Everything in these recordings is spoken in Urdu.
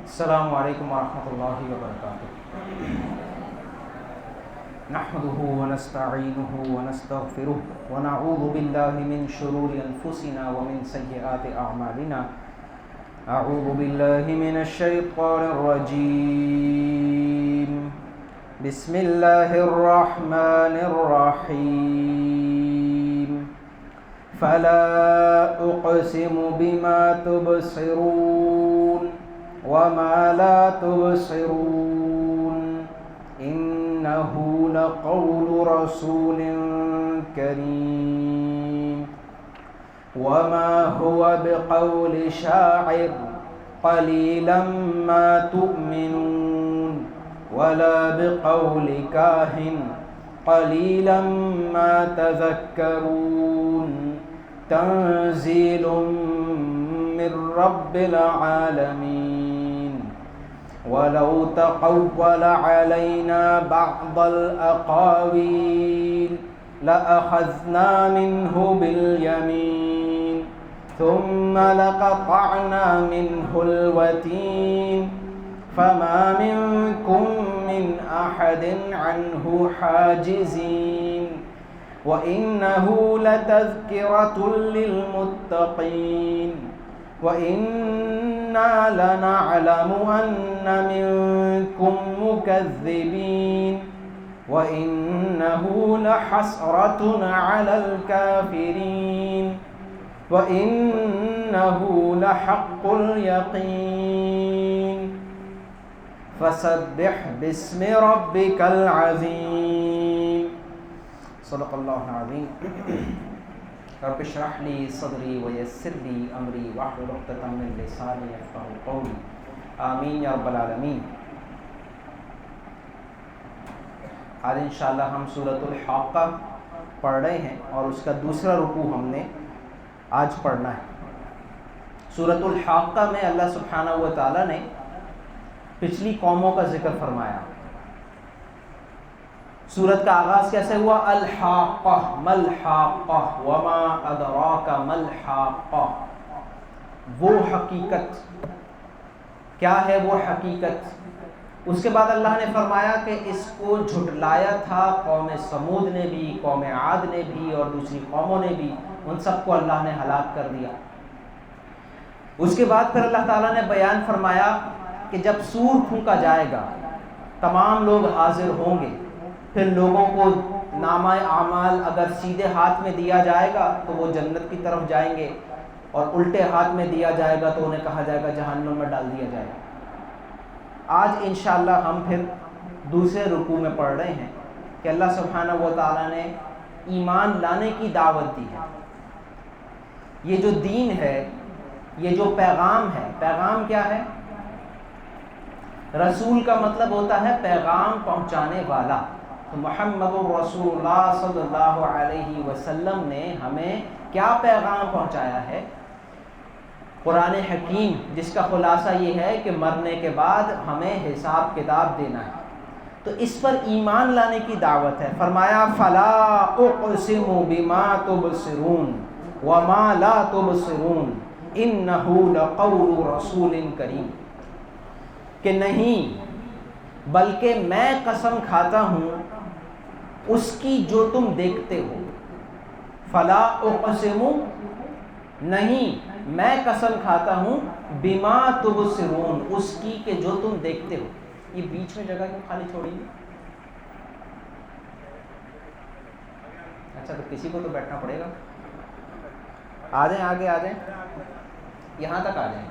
السلام علیکم ورحمۃ اللہ وبرکاتہ۔ نحمده ونستعینه ونستغفره ونعوذ باللہ من شرور انفسنا ومن سیئات اعمالنا۔ اعوذ باللہ من الشیطان الرجیم، بسم اللہ الرحمن الرحیم۔ فلا اقسم بما تبصرون وما لا تبصرون إنه لقول رسول كريم وما هو بقول شاعر قليلا ما تؤمنون ولا بقول كاهن قليلا ما تذكرون تنزيل من رب العالمين ولو تقول علينا بعض الأقاويل لأخذنا منه باليمين ثم لقطعنا منه الوتين فما منكم من أحد عنه حاجزين وإنه لتذكرة للمتقين وَإِنَّا لَنَعْلَمُ أَنَّ مِنكُم مُّكَذِّبِينَ وَإِنَّهُ لَحَسْرَةٌ عَلَى الْكَافِرِينَ وَإِنَّهُ لَحَقُّ الْيَقِينِ فَسَبِّحْ بِاسْمِ رَبِّكَ الْعَظِيمِ۔ صدق اللہ العظیم۔ رب اشرح لی صدری ویسر لی امری واحلل عقدۃ من لسانی یفقہوا قولی، آمین یا رب العالمین۔ آج انشاءاللہ ہم سورۃ الحاقہ پڑھ رہے ہیں اور اس کا دوسرا رکوع ہم نے آج پڑھنا ہے۔ سورۃ الحاقہ میں اللہ سبحانہ و تعالیٰ نے پچھلی قوموں کا ذکر فرمایا۔ سورت کا آغاز کیسے ہوا؟ الحاقہ ملحاقہ وما ادراک ملحاقہ، وہ حقیقت کیا ہے؟ وہ حقیقت۔ اس کے بعد اللہ نے فرمایا کہ اس کو جھٹلایا تھا قوم سمود نے بھی، قوم عاد نے بھی اور دوسری قوموں نے بھی، ان سب کو اللہ نے ہلاک کر دیا۔ اس کے بعد پھر اللہ تعالیٰ نے بیان فرمایا کہ جب سور پھونکا جائے گا تمام لوگ حاضر ہوں گے، پھر لوگوں کو نامہ اعمال اگر سیدھے ہاتھ میں دیا جائے گا تو وہ جنت کی طرف جائیں گے، اور الٹے ہاتھ میں دیا جائے گا تو انہیں کہا جائے گا جہنم میں ڈال دیا جائے گا۔ آج انشاءاللہ ہم پھر دوسرے رکوع میں پڑھ رہے ہیں کہ اللہ سبحانہ و تعالیٰ نے ایمان لانے کی دعوت دی ہے۔ یہ جو دین ہے، یہ جو پیغام ہے، پیغام کیا ہے؟ رسول کا مطلب ہوتا ہے پیغام پہنچانے والا۔ تو محمد رسول اللہ صلی اللہ علیہ وسلم نے ہمیں کیا پیغام پہنچایا ہے؟ قرآن حکیم، جس کا خلاصہ یہ ہے کہ مرنے کے بعد ہمیں حساب کتاب دینا ہے، تو اس پر ایمان لانے کی دعوت ہے۔ فرمایا فلا اقسم بما تبصرون وما لا تبصرون انہ لقول رسول کریم، کہ نہیں بلکہ میں قسم کھاتا ہوں اس کی جو تم دیکھتے ہو۔ فلا اقسم، نہیں میں قسم کھاتا ہوں، بما تبصرون، اس کی کہ جو تم دیکھتے ہو۔ یہ بیچ میں جگہ کیوں خالی چھوڑی ہے؟ اچھا تو کسی کو تو بیٹھنا پڑے گا۔ آ جائیں، آگے آ جائیں، یہاں تک آ جائیں۔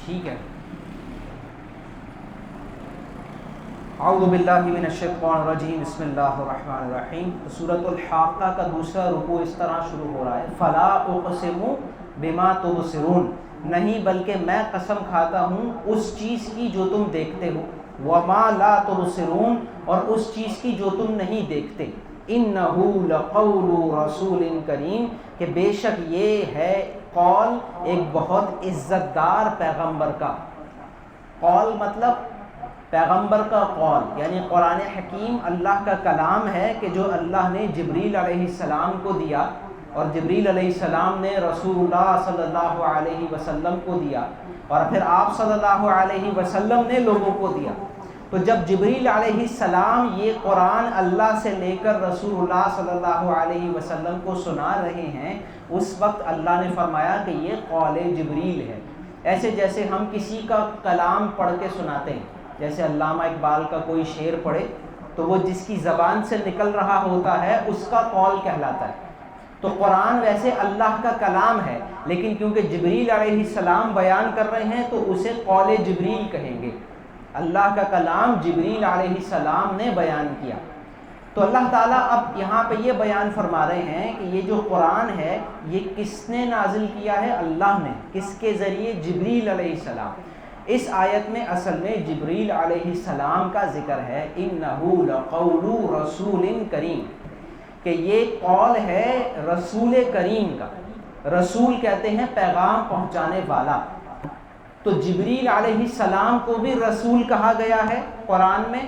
ٹھیک ہے. اعوذ باللہ من الشیطان الرجیم، بسم اللہ الرحمن الرحیم. سورۃ الحاقہ کا دوسرا رکوع اس طرح شروع ہو رہا ہے، فلا اقسم بما تبصرون، نہیں بلکہ میں قسم کھاتا ہوں اس چیز کی جو تم دیکھتے ہو، وما لا تبصرون، اور اس چیز کی جو تم نہیں دیکھتے. انہ لقول رسول کریم، کہ بے شک یہ ہے قول ایک بہت عزت دار پیغمبر کا. قول مطلب پیغمبر کا قول، یعنی قرآن حکیم اللہ کا کلام ہے کہ جو اللہ نے جبریل علیہ السلام کو دیا، اور جبریل علیہ السلام نے رسول اللہ صلی اللہ علیہ وسلم کو دیا، اور پھر آپ صلی اللہ علیہ وسلم نے لوگوں کو دیا. تو جب جبریل علیہ السلام یہ قرآن اللہ سے لے کر رسول اللہ صلی اللہ علیہ وسلم کو سنا رہے ہیں، اس وقت اللہ نے فرمایا کہ یہ قول جبریل ہے. ایسے جیسے ہم کسی کا کلام پڑھ کے سناتے ہیں، جیسے علامہ اقبال کا کوئی شعر پڑھے تو وہ جس کی زبان سے نکل رہا ہوتا ہے اس کا قول کہلاتا ہے. تو قرآن ویسے اللہ کا کلام ہے، لیکن کیونکہ جبریل علیہ السلام بیان کر رہے ہیں تو اسے قول جبریل کہیں گے. اللہ کا کلام جبریل علیہ السلام نے بیان کیا. تو اللہ تعالیٰ اب یہاں پہ یہ بیان فرما رہے ہیں کہ یہ جو قرآن ہے یہ کس نے نازل کیا ہے؟ اللہ نے. کس کے ذریعے؟ جبریل علیہ السلام. اس آیت میں اصل میں جبریل علیہ السلام کا ذکر ہے. انہ لقول رسول کریم، کہ یہ قول ہے رسول کریم کا. رسول کہتے ہیں پیغام پہنچانے والا. تو جبریل علیہ السلام کو بھی رسول کہا گیا ہے قرآن میں،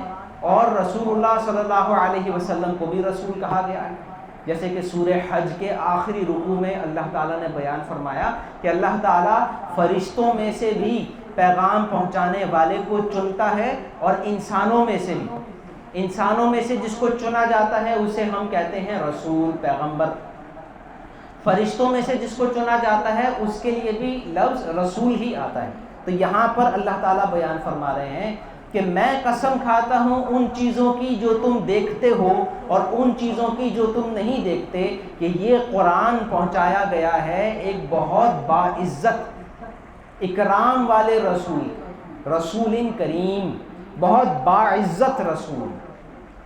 اور رسول اللہ صلی اللہ علیہ وسلم کو بھی رسول کہا گیا ہے. جیسے کہ سورہ حج کے آخری رکوع میں اللہ تعالیٰ نے بیان فرمایا کہ اللہ تعالیٰ فرشتوں میں سے بھی پیغام پہنچانے والے کو چنتا ہے، اور انسانوں میں سے بھی. انسانوں میں سے جس کو چنا جاتا ہے اسے ہم کہتے ہیں رسول، پیغمبر. فرشتوں میں سے جس کو چنا جاتا ہے اس کے لیے بھی لفظ رسول ہی آتا ہے. تو یہاں پر اللہ تعالیٰ بیان فرما رہے ہیں کہ میں قسم کھاتا ہوں ان چیزوں کی جو تم دیکھتے ہو اور ان چیزوں کی جو تم نہیں دیکھتے، کہ یہ قرآن پہنچایا گیا ہے ایک بہت باعزت اکرام والے رسول، رسول کریم، بہت باعزت رسول،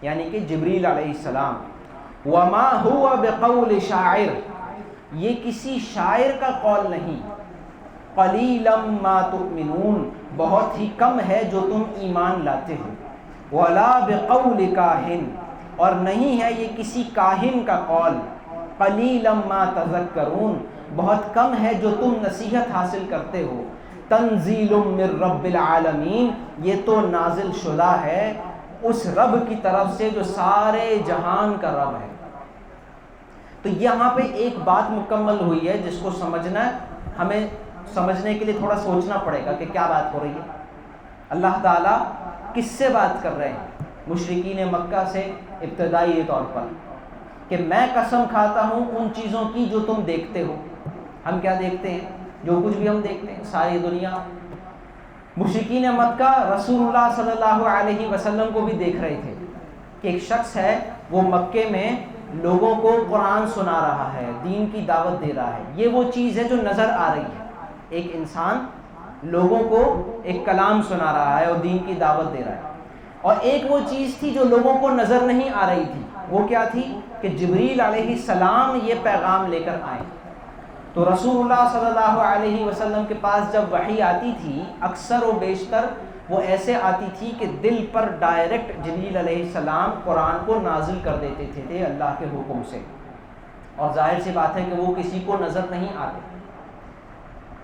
یعنی کہ جبریل علیہ السلام. وما هو بقول شاعر، یہ کسی شاعر کا قول نہیں. قلیلا ما تؤمنون، بہت ہی کم ہے جو تم ایمان لاتے ہو. ولا بقول کاہن، اور نہیں ہے یہ کسی کاہن کا قول. قلیلا ما تذکرون، بہت کم ہے جو تم نصیحت حاصل کرتے ہو. تنزیل من رب العالمین، یہ تو نازل شدہ ہے اس رب کی طرف سے جو سارے جہان کا رب ہے. تو یہاں پہ ایک بات مکمل ہوئی ہے جس کو سمجھنا ہے. ہمیں سمجھنے کے لیے تھوڑا سوچنا پڑے گا کہ کیا بات ہو رہی ہے. اللہ تعالیٰ کس سے بات کر رہے ہیں؟ مشرکین مکہ سے ابتدائی طور پر، کہ میں قسم کھاتا ہوں ان چیزوں کی جو تم دیکھتے ہو. ہم کیا دیکھتے ہیں؟ جو کچھ بھی ہم دیکھتے ہیں ساری دنیا. مشرکین مکہ رسول اللہ صلی اللہ علیہ وسلم کو بھی دیکھ رہے تھے کہ ایک شخص ہے وہ مکے میں لوگوں کو قرآن سنا رہا ہے، دین کی دعوت دے رہا ہے. یہ وہ چیز ہے جو نظر آ رہی ہے. ایک انسان لوگوں کو ایک کلام سنا رہا ہے اور دین کی دعوت دے رہا ہے. اور ایک وہ چیز تھی جو لوگوں کو نظر نہیں آ رہی تھی. وہ کیا تھی؟ کہ جبریل علیہ السلام یہ پیغام لے کر آئے. تو رسول اللہ صلی اللہ علیہ وسلم کے پاس جب وحی آتی تھی اکثر و بیشتر وہ ایسے آتی تھی کہ دل پر ڈائریکٹ جبریل علیہ السلام قرآن کو نازل کر دیتے تھے اللہ کے حکم سے. اور ظاہر سی بات ہے کہ وہ کسی کو نظر نہیں آتے.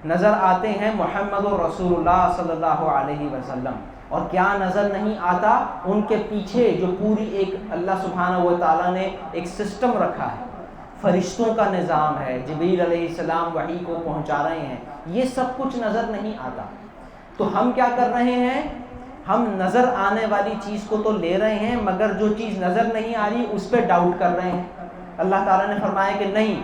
نظر آتے ہیں محمد رسول اللہ صلی اللہ علیہ وسلم. اور کیا نظر نہیں آتا؟ ان کے پیچھے جو پوری ایک اللہ سبحانہ و تعالیٰ نے ایک سسٹم رکھا ہے، فرشتوں کا نظام ہے، جبریل علیہ السلام وحی کو پہنچا رہے ہیں، یہ سب کچھ نظر نہیں آتا. تو ہم کیا کر رہے ہیں؟ ہم نظر آنے والی چیز کو تو لے رہے ہیں، مگر جو چیز نظر نہیں آ رہی اس پہ ڈاؤٹ کر رہے ہیں. اللہ تعالیٰ نے فرمایا کہ نہیں،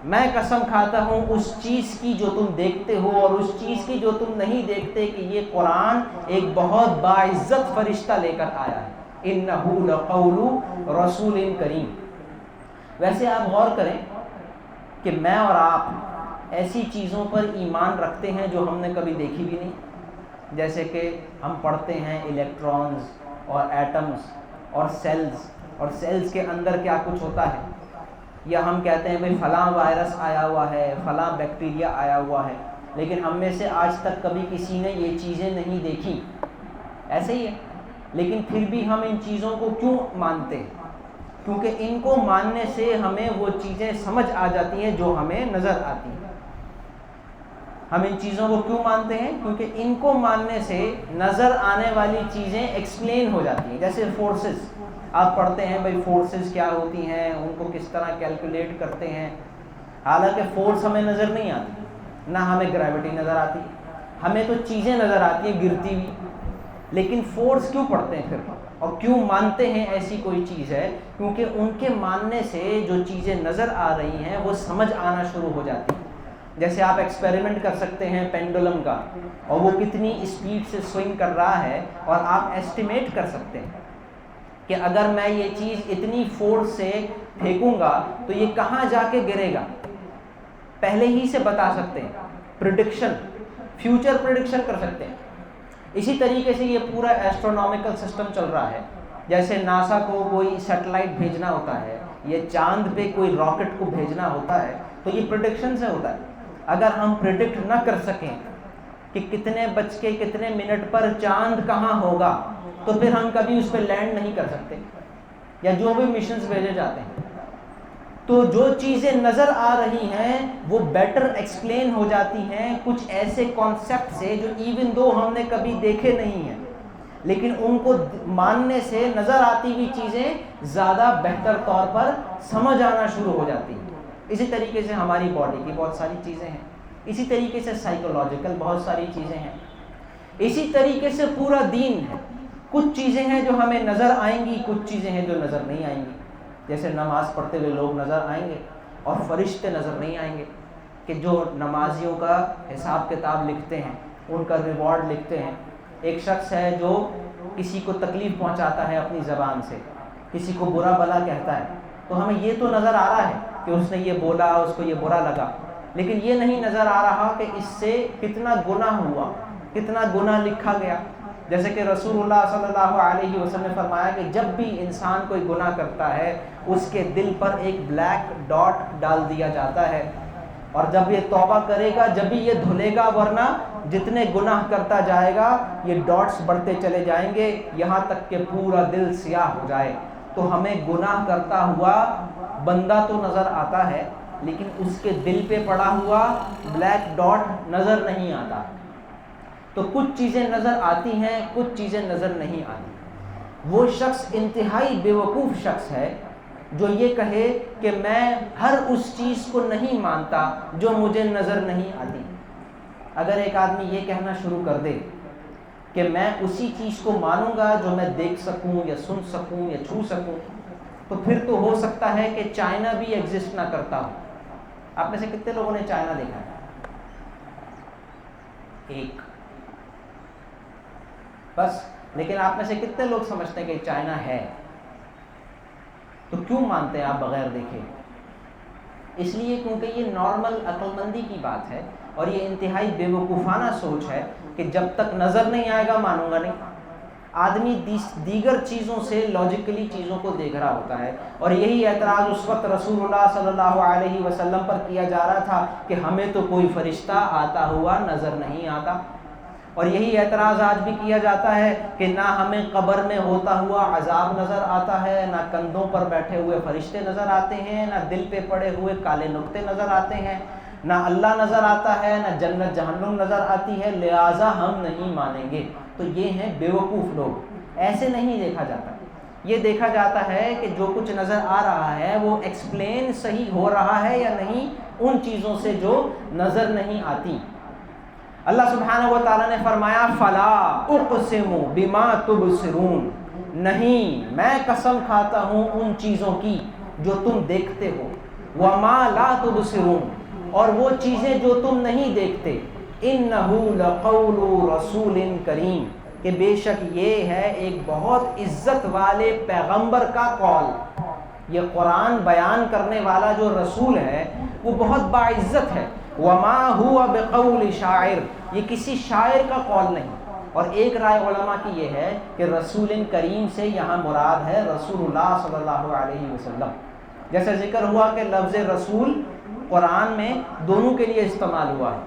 میں قسم کھاتا ہوں اس چیز کی جو تم دیکھتے ہو اور اس چیز کی جو تم نہیں دیکھتے، کہ یہ قرآن ایک بہت باعزت فرشتہ لے کر آیا ہے. انہ لقول رسول کریم. ویسے آپ غور کریں کہ میں اور آپ ایسی چیزوں پر ایمان رکھتے ہیں جو ہم نے کبھی دیکھی بھی نہیں. جیسے کہ ہم پڑھتے ہیں الیکٹرانز اور ایٹمز اور سیلز کے اندر کیا کچھ ہوتا ہے، یا ہم کہتے ہیں بھئی فلاں وائرس آیا ہوا ہے، فلاں بیکٹیریا آیا ہوا ہے، لیکن ہم میں سے آج تک کبھی کسی نے یہ چیزیں نہیں دیکھی، ایسے ہی ہے، لیکن پھر بھی ہم ان چیزوں کو کیوں مانتے ہیں؟ کیونکہ ان کو ماننے سے ہمیں وہ چیزیں سمجھ آ جاتی ہیں جو ہمیں نظر آتی ہیں۔ ہم ان چیزوں کو کیوں مانتے ہیں؟ کیونکہ ان کو ماننے سے نظر آنے والی چیزیں ایکسپلین ہو جاتی ہیں۔ جیسے فورسز، آپ پڑھتے ہیں بھئی فورسز کیا ہوتی ہیں، ان کو کس طرح کیلکولیٹ کرتے ہیں، حالانکہ فورس ہمیں نظر نہیں آتی، نہ ہمیں گریوٹی نظر آتی، ہمیں تو چیزیں نظر آتی ہیں گرتی ہوئی، لیکن فورس کیوں پڑھتے ہیں پھر اور کیوں مانتے ہیں ایسی کوئی چیز ہے؟ کیونکہ ان کے ماننے سے جو چیزیں نظر آ رہی ہیں وہ سمجھ آنا شروع ہو جاتی ہیں۔ جیسے آپ ایکسپیریمنٹ کر سکتے ہیں پینڈولم کا، اور وہ کتنی اسپیڈ سے سوئنگ کر رہا ہے، اور آپ ایسٹیمیٹ کر سکتے ہیں کہ اگر میں یہ چیز اتنی فورس سے پھینکوں گا تو یہ کہاں جا کے گرے گا، پہلے ہی سے بتا سکتے ہیں، پریڈکشن، فیوچر پریڈکشن کر سکتے ہیں۔ اسی طریقے سے یہ پورا ایسٹرونومیکل سسٹم چل رہا ہے۔ جیسے ناسا کو کوئی سیٹلائٹ بھیجنا ہوتا ہے، یہ چاند پہ کوئی راکٹ کو بھیجنا ہوتا ہے، تو یہ پریڈکشن سے ہوتا ہے۔ اگر ہم پریڈکٹ نہ کر سکیں کہ کتنے بج کے کتنے منٹ پر چاند کہاں ہوگا، تو پھر ہم کبھی اس پہ لینڈ نہیں کر سکتے، یا جو بھی مشنز بھیجے جاتے ہیں۔ تو جو چیزیں نظر آ رہی ہیں وہ بیٹر ایکسپلین ہو جاتی ہیں کچھ ایسے کانسیپٹ سے جو ایون دو ہم نے کبھی دیکھے نہیں ہیں، لیکن ان کو ماننے سے نظر آتی ہوئی چیزیں زیادہ بہتر طور پر سمجھ آنا شروع ہو جاتی ہیں۔ اسی طریقے سے ہماری باڈی کی بہت ساری چیزیں ہیں، اسی طریقے سے سائیکولوجیکل بہت ساری چیزیں ہیں، اسی طریقے سے پورا دین ہے۔ کچھ چیزیں ہیں جو ہمیں نظر آئیں گی، کچھ چیزیں ہیں جو نظر نہیں آئیں گی۔ جیسے نماز پڑھتے ہوئے لوگ نظر آئیں گے اور فرشتے نظر نہیں آئیں گے، کہ جو نمازیوں کا حساب کتاب لکھتے ہیں، ان کا ریوارڈ لکھتے ہیں۔ ایک شخص ہے جو کسی کو تکلیف پہنچاتا ہے اپنی زبان سے، کسی کو برا بھلا کہتا ہے، تو ہمیں یہ تو نظر آ رہا ہے کہ اس نے یہ بولا، اس کو یہ برا لگا، لیکن یہ نہیں نظر آ رہا کہ اس سے کتنا گناہ ہوا، کتنا گناہ لکھا گیا۔ جیسے کہ رسول اللہ صلی اللہ علیہ وسلم نے فرمایا کہ جب بھی انسان کوئی گناہ کرتا ہے اس کے دل پر ایک بلیک ڈاٹ ڈال دیا جاتا ہے، اور جب یہ توبہ کرے گا جب بھی یہ دھلے گا، ورنہ جتنے گناہ کرتا جائے گا یہ ڈاٹس بڑھتے چلے جائیں گے یہاں تک کہ پورا دل سیاہ ہو جائے۔ تو ہمیں گناہ کرتا ہوا بندہ تو نظر آتا ہے، لیکن اس کے دل پہ پڑا ہوا بلیک ڈاٹ نظر نہیں آتا۔ تو کچھ چیزیں نظر آتی ہیں، کچھ چیزیں نظر نہیں آتی۔ وہ شخص انتہائی بیوقوف شخص ہے جو یہ کہے کہ میں ہر اس چیز کو نہیں مانتا جو مجھے نظر نہیں آتی۔ اگر ایک آدمی یہ کہنا شروع کر دے کہ میں اسی چیز کو مانوں گا جو میں دیکھ سکوں یا سن سکوں یا چھو سکوں، تو پھر تو ہو سکتا ہے کہ چائنا بھی ایگزسٹ نہ کرتا ہو۔ آپ میں سے کتنے لوگوں نے چائنا دیکھا ہے؟ ایک بس۔ لیکن آپ میں سے کتنے لوگ سمجھتے ہیں کہ چائنا ہے؟ تو کیوں مانتے ہیں آپ بغیر دیکھے؟ اس لیے کیونکہ یہ نارمل عقل مندی کی بات ہے، اور یہ انتہائی بیوقوفانہ سوچ ہے کہ جب تک نظر نہیں آئے گا مانوں گا نہیں۔ آدمی دیگر چیزوں سے لاجیکلی چیزوں کو دیکھ رہا ہوتا ہے، اور یہی اعتراض اس وقت رسول اللہ صلی اللہ علیہ وسلم پر کیا جا رہا تھا کہ ہمیں تو کوئی فرشتہ آتا ہوا نظر نہیں آتا، اور یہی اعتراض آج بھی کیا جاتا ہے کہ نہ ہمیں قبر میں ہوتا ہوا عذاب نظر آتا ہے، نہ کندھوں پر بیٹھے ہوئے فرشتے نظر آتے ہیں، نہ دل پہ پڑے ہوئے کالے نقطے نظر آتے ہیں، نہ اللہ نظر آتا ہے، نہ جنت جہنم نظر آتی ہے، لہٰذا ہم نہیں مانیں گے۔ تو یہ ہیں بیوقوف لوگ۔ ایسے نہیں دیکھا جاتا، یہ دیکھا جاتا ہے کہ جو کچھ نظر آ رہا ہے وہ ایکسپلین صحیح ہو رہا ہے یا نہیں ان چیزوں سے جو نظر نہیں آتی۔ اللہ سبحانہ و تعالیٰ نے فرمایا فلا اقسم بما تبصرون، نہیں میں قسم کھاتا ہوں ان چیزوں کی جو تم دیکھتے ہو، وما لا تبصرون، اور وہ چیزیں جو تم نہیں دیکھتے، انہ لقول رسول کریم، کہ بے شک یہ ہے ایک بہت عزت والے پیغمبر کا قول۔ یہ قرآن بیان کرنے والا جو رسول ہے وہ بہت باعزت ہے۔ وما ہوا بقول شاعر، یہ کسی شاعر کا قول نہیں، اور ایک رائے علماء کی یہ ہے کہ رسول کریم سے یہاں مراد ہے رسول اللہ صلی اللہ علیہ وسلم. جیسے ذکر ہوا کہ لفظ رسول قرآن میں دونوں کے لیے استعمال ہوا ہے،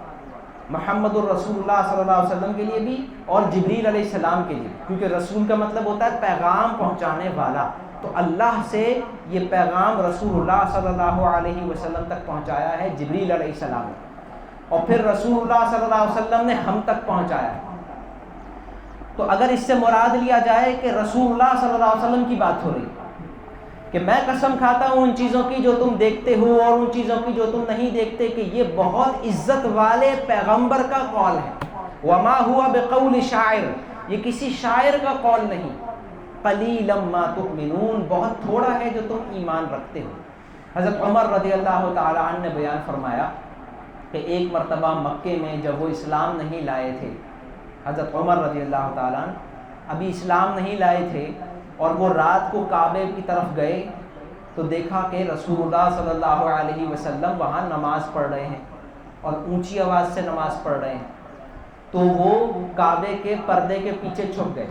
محمد الرسول اللہ صلی اللہ علیہ وسلم کے لیے بھی اور جبریل علیہ السلام کے لیے، کیونکہ رسول کا مطلب ہوتا ہے پیغام پہنچانے والا. تو اللہ سے یہ پیغام رسول اللہ صلی اللہ علیہ وسلم تک پہنچایا ہے جبریل علیہ السلام نے، اور پھر رسول اللہ صلی اللہ علیہ وسلم نے ہم تک پہنچایا ہے. تو اگر اس سے مراد لیا جائے کہ رسول اللہ صلی اللہ علیہ وسلم کی بات ہو رہی کہ میں قسم کھاتا ہوں ان چیزوں کی جو تم دیکھتے ہو اور ان چیزوں کی جو تم نہیں دیکھتے، کہ یہ بہت عزت والے پیغمبر کا قول ہے. وما ہوا بقول شاعر، یہ کسی شاعر کا قول نہیں. قلیلا ما تؤمنون، بہت تھوڑا ہے جو تم ایمان رکھتے ہو. حضرت عمر رضی اللہ تعالی عنہ نے بیان فرمایا کہ ایک مرتبہ مکے میں جب وہ اسلام نہیں لائے تھے، حضرت عمر رضی اللہ تعالیٰ عنہ ابھی اسلام نہیں لائے تھے، اور وہ رات کو کعبے کی طرف گئے تو دیکھا کہ رسول اللہ صلی اللہ علیہ وسلم وہاں نماز پڑھ رہے ہیں اور اونچی آواز سے نماز پڑھ رہے ہیں. تو وہ کعبے کے پردے کے پیچھے چھپ گئے.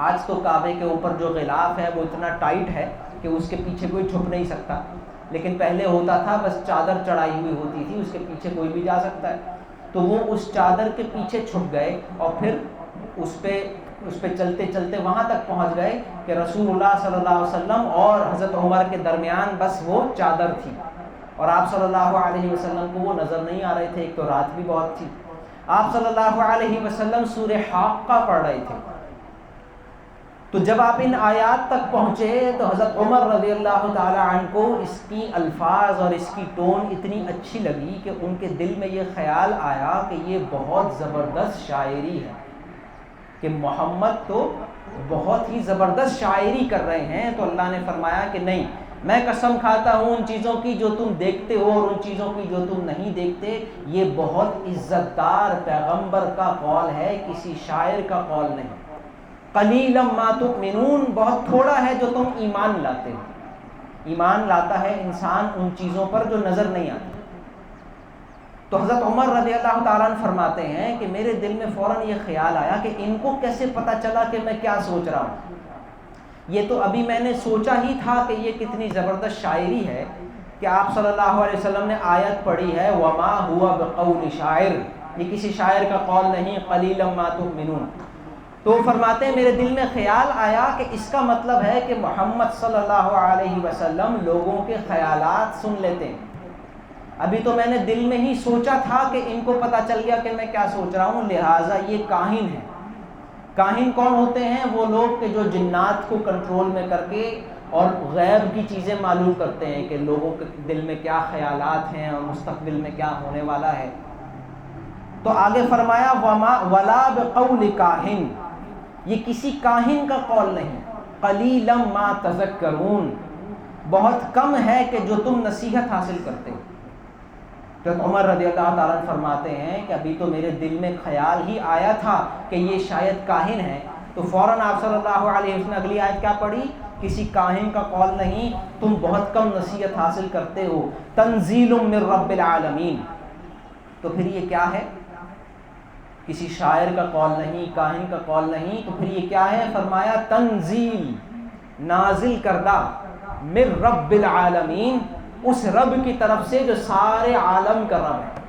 آج تو کعبے کے اوپر جو غلاف ہے وہ اتنا ٹائٹ ہے کہ اس کے پیچھے کوئی چھپ نہیں سکتا، لیکن پہلے ہوتا تھا بس چادر چڑھائی ہوئی ہوتی تھی، اس کے پیچھے کوئی بھی جا سکتا ہے. تو وہ اس چادر کے پیچھے چھپ گئے اور پھر اس پہ چلتے چلتے وہاں تک پہنچ گئے کہ رسول اللہ صلی اللہ علیہ وسلم اور حضرت عمر کے درمیان بس وہ چادر تھی، اور آپ صلی اللہ علیہ وسلم کو وہ نظر نہیں آ رہے تھے. ایک تو رات بھی بہت تھی. آپ صلی اللہ علیہ وسلم سورہ حاقہ پڑھ رہے تھے. تو جب آپ ان آیات تک پہنچے تو حضرت عمر رضی اللہ تعالی عنہ کو اس کی الفاظ اور اس کی ٹون اتنی اچھی لگی کہ ان کے دل میں یہ خیال آیا کہ یہ بہت زبردست شاعری ہے، کہ محمد تو بہت ہی زبردست شاعری کر رہے ہیں. تو اللہ نے فرمایا کہ نہیں، میں قسم کھاتا ہوں ان چیزوں کی جو تم دیکھتے ہو اور ان چیزوں کی جو تم نہیں دیکھتے، یہ بہت عزت دار پیغمبر کا قول ہے، کسی شاعر کا قول نہیں. قلیلا ما تؤمنون، بہت تھوڑا ہے جو تم ایمان لاتے ہو. ایمان لاتا ہے انسان ان چیزوں پر جو نظر نہیں آتی. تو حضرت عمر رضی اللہ تعالیٰ عنہ فرماتے ہیں کہ میرے دل میں فوراً یہ خیال آیا کہ ان کو کیسے پتہ چلا کہ میں کیا سوچ رہا ہوں. یہ تو ابھی میں نے سوچا ہی تھا کہ یہ کتنی زبردست شاعری ہے کہ آپ صلی اللہ علیہ وسلم نے آیت پڑھی ہے وما ہوا بقول شاعر، یہ کسی شاعر کا قول نہیں، قلیلا ما تؤمنون. تو فرماتے ہیں میرے دل میں خیال آیا کہ اس کا مطلب ہے کہ محمد صلی اللہ علیہ وسلم لوگوں کے خیالات سن لیتے ہیں. ابھی تو میں نے دل میں ہی سوچا تھا کہ ان کو پتہ چل گیا کہ میں کیا سوچ رہا ہوں، لہٰذا یہ کاہن ہے. کاہن کون ہوتے ہیں؟ وہ لوگ کہ جو جنات کو کنٹرول میں کر کے اور غیب کی چیزیں معلوم کرتے ہیں کہ لوگوں کے دل میں کیا خیالات ہیں اور مستقبل میں کیا ہونے والا ہے. تو آگے فرمایا وما ولا بقول کاہن، یہ کسی کاہن کا قول نہیں. قلیلا ما تذکرون، بہت کم ہے کہ جو تم نصیحت حاصل کرتے ہو. تو عمر رضی اللہ تعالیٰ عنہ فرماتے ہیں کہ ابھی تو میرے دل میں خیال ہی آیا تھا کہ یہ شاید کاہن ہے. تو فوراً آپ صلی اللہ علیہ وسلم نے اگلی آیت کیا پڑھی؟ کسی کاہن کا قول نہیں، تم بہت کم نصیحت حاصل کرتے ہو. تنزیل من رب العالمین. تو پھر یہ کیا ہے؟ کسی شاعر کا قول نہیں، کاہن کا قول نہیں. تو پھر یہ کیا ہے؟ فرمایا تنزیل، نازل کردہ، من رب العالمین، اس رب کی طرف سے جو سارے عالم کا رب ہے.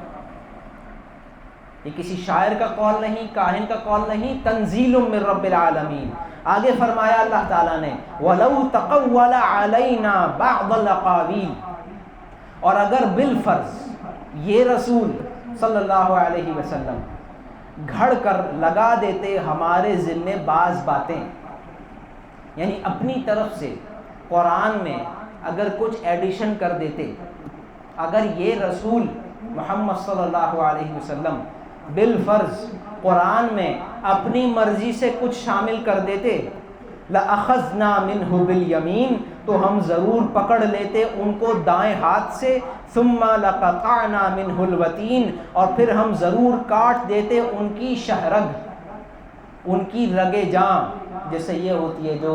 یہ کسی شاعر کا قول نہیں، کاہن کا قول نہیں، تنزیل من رب العالمین. آگے فرمایا اللہ تعالیٰ نے وَلَوْ تَقَوَّلَ عَلَيْنَا بَعْضَ الْأَقَاوِيلِ، اور اگر بالفرض یہ رسول صلی اللہ علیہ وسلم گھڑ کر لگا دیتے ہمارے ذمے بعض باتیں، یعنی اپنی طرف سے قرآن میں اگر کچھ ایڈیشن کر دیتے، اگر یہ رسول محمد صلی اللہ علیہ وسلم بالفرض قرآن میں اپنی مرضی سے کچھ شامل کر دیتے، لَأَخَذْنَا مِنْهُ بِالْيَمِينِ، تو ہم ضرور پکڑ لیتے ان کو دائیں ہاتھ سے. ثُمَّ لَقَطَعْنَا مِنْهُ الْوَتِينَ، اور پھر ہم ضرور کاٹ دیتے ان کی شہرگ، ان کی رگ جاں، جیسے یہ ہوتی ہے جو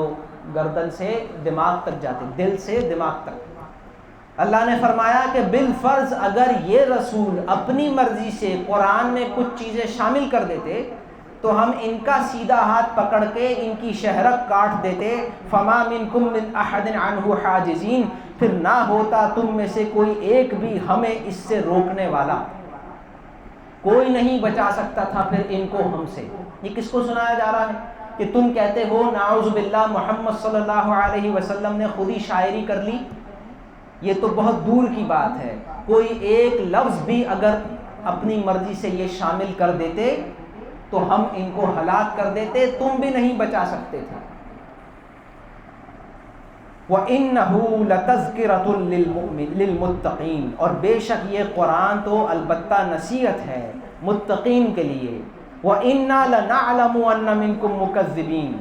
گردن سے دماغ تک جاتے، دل سے دماغ تک. اللہ نے فرمایا کہ بالفرض اگر یہ رسول اپنی مرضی سے قرآن میں کچھ چیزیں شامل کر دیتے تو ہم ان کا سیدھا ہاتھ پکڑ کے ان کی شہرک کاٹ دیتے. فما منکم من احد عنہ حاجزین، پھر نہ ہوتا تم میں سے کوئی ایک بھی ہمیں اس سے روکنے والا، کوئی نہیں بچا سکتا تھا پھر ان کو ہم سے. یہ کس کو سنایا جا رہا ہے کہ تم کہتے ہو نعوذ باللہ محمد صلی اللہ علیہ وسلم نے خود ہی شاعری کر لی؟ یہ تو بہت دور کی بات ہے. کوئی ایک لفظ بھی اگر اپنی مرضی سے یہ شامل کر دیتے تو ہم ان کو ہلاک کر دیتے، تم بھی نہیں بچا سکتے تھے. وَإِنَّهُ لَتَذْكِرَةٌ لِّلْمُتَّقِينَ، اور بے شک یہ قرآن تو البتہ نصیحت ہے متقین کے لیے. وَإِنَّا لَنَعْلَمُ أَنَّ مِنكُم مُّكَذِّبِينَ،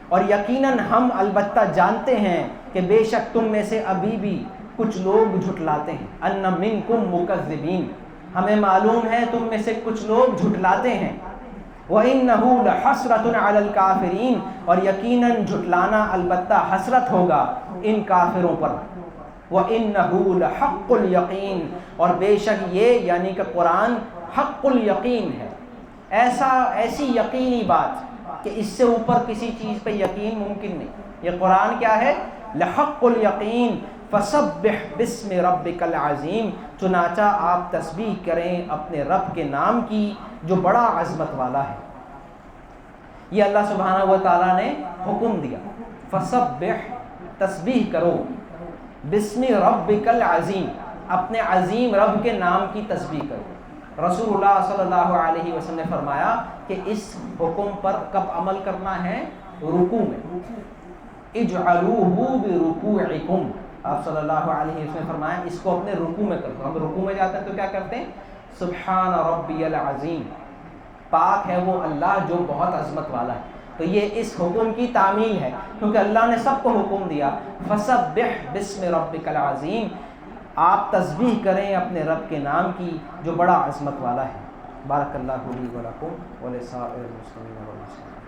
اور یقیناً ہم البتہ جانتے ہیں کہ بے شک تم میں سے ابھی بھی کچھ لوگ جھٹلاتے ہیں. أَنَّ مِنكُم مُّكَذِّبِينَ، ہمیں معلوم ہے تم میں سے کچھ لوگ جھٹلاتے ہیں. وَإِنَّهُ لَحَسْرَةٌ عَلَى الْكَافِرِينَ، اور یقیناً جھٹلانا البتہ حسرت ہوگا ان کافروں پر. وَإِنَّهُ لَحَقُّ الْيَقِينَ، اور بے شک یہ یعنی کہ قرآن حق الیقین ہے، ایسی یقینی بات کہ اس سے اوپر کسی چیز پہ یقین ممکن نہیں. یہ قرآن کیا ہے؟ لحق الیقین. فسبح بسم ربک العظیم، چنانچہ آپ تسبیح کریں اپنے رب کے نام کی جو بڑا عظمت والا ہے. یہ اللہ سبحانہ و تعالیٰ نے حکم دیا، فسبح، تسبیح کرو، بسم ربک العظیم، اپنے عظیم رب کے نام کی تسبیح کرو. رسول اللہ صلی اللہ علیہ وسلم نے فرمایا کہ اس حکم پر کب عمل کرنا ہے؟ رکوع میں. اجعلوہ برکوعکم، آپ صلی اللہ علیہ وسلم نے فرمایا اس کو اپنے رکوع میں کرو. ہم رکوع میں جاتے ہیں تو کیا کرتے ہیں؟ سبحان ربی العظیم، پاک ہے وہ اللہ جو بہت عظمت والا ہے. تو یہ اس حکم کی تعمیل ہے کیونکہ اللہ نے سب کو حکم دیا فسبح بسم ربک العظیم، آپ تسبیح کریں اپنے رب کے نام کی جو بڑا عظمت والا ہے. بارک اللہ لی و لکم ولسائر المسلمین والمسلمات.